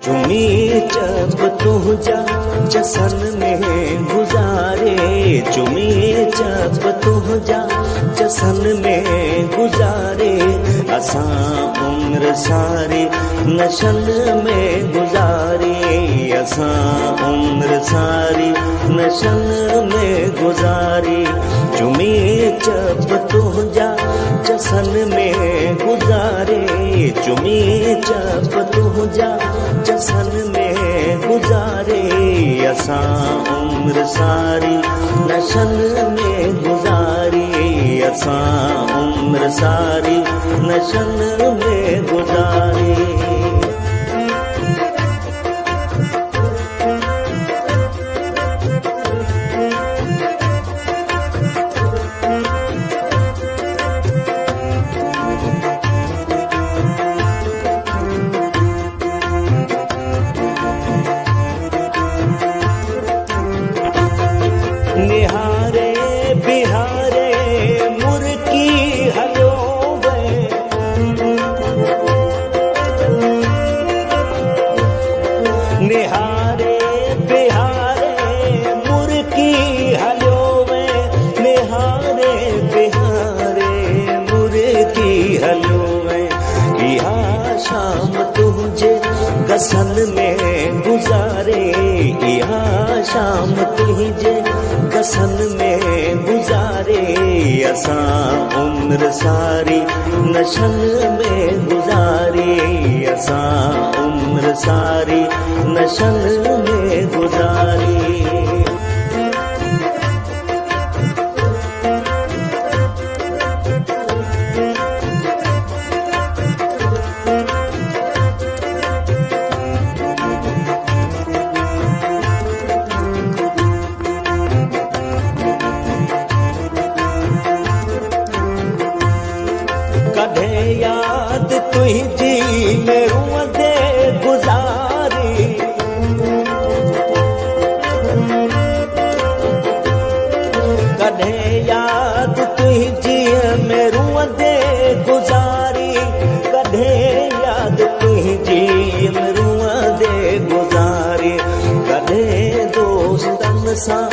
चुमी जब तुझा जसन में गुजारे, चुमी जब तुझा जसन में गुजारे, असां उम्र सारी नशन में गुजारे, असां उम्र सारी नशन में गुजारे। चुमी जब तुझा जसन में गुजारे, चुमी जब तुझा जसन में गुजारे, असां उम्र सारी नशन में गुजारे, असां उम्र सारी नशन में गुजारे। निहारे बिहारे मुर्की हलो वे, निहारे बिहारे मुर्की हलो वे, निहारे बिहारे मुर्की हलो वे। इहा शाम तुझे गसन में गुजारे, इहा शाम तुझे गसन में गुजारे, असां उम्र सारी नशन में गुजारे, असां उम्र सारी नशन में गुजारे। कॾे याद तुझी मेरूं दे गुज़ारी, कॾे याद तुझी मेरूं दे गुज़ारी, कॾे याद तुझी मेरूं दे गुज़ारी। कॾे दोस्तन सां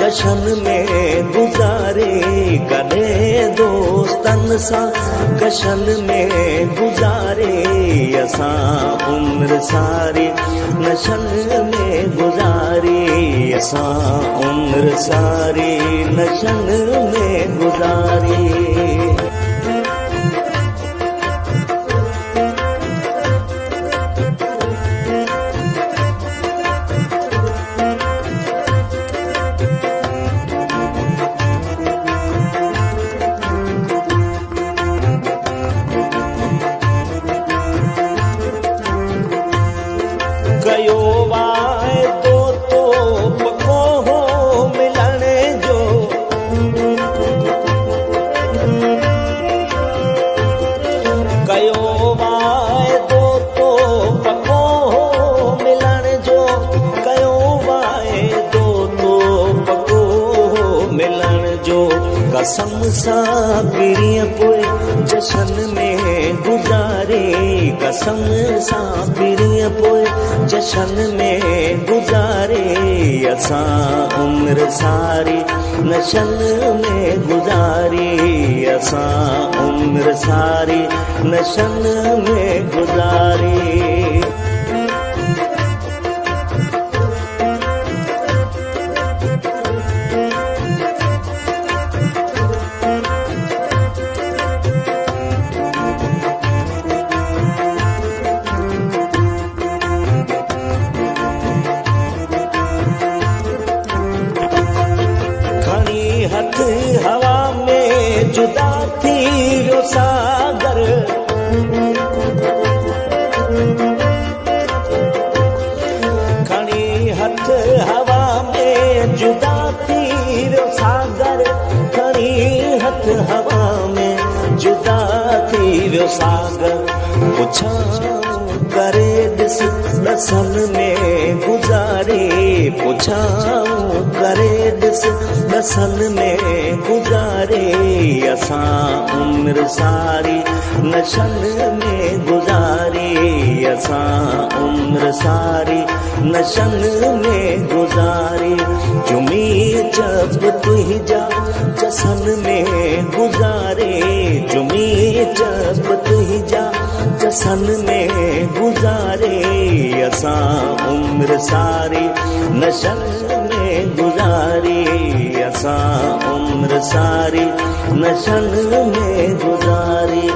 जशन में गुज़ारे, कॾे दोस्तन सां जशन में गुज़ारे, असां उम्र सारी नशन में गुज़ारे, असां उम्र सारी नशन में गुज़ारे। कयो वाइदो तो पको हो मिलण जो, कयो वाइदो तो पको हो मिलण जो, कयो वाइदो तो पको हो मिलण जो। कसम सां पीड़ीअ पोइ जशन में गुज़ारे, कसम सां पीड़ीअ पोइ जशन में गुज़ारे, असां उम्र सारी नशन में गुज़ारे, असां उम्र सारी नशन में गुज़ारे। हथ हवा में जुदा थी वियो सागर, खणी हथ हवा में जुदा थी वियो सागर, खणी हथ हवा में जुदा थी वियो सागर। पुछां करे ॾिस दसन में गुज़ारे, पुछां करे ॾिस दसन में गुज़ारे, असां उम्र सारी नशन में गुज़ारे, असां उम्र सारी नशन में गुजारी चुमी जब तुहिंजा चसन में गुजारे चुमी जब तुहिंजा चसन में गुजारे असां उम्र सारी नशन में गुजारी असां उम्र सारी नशन में गुजारी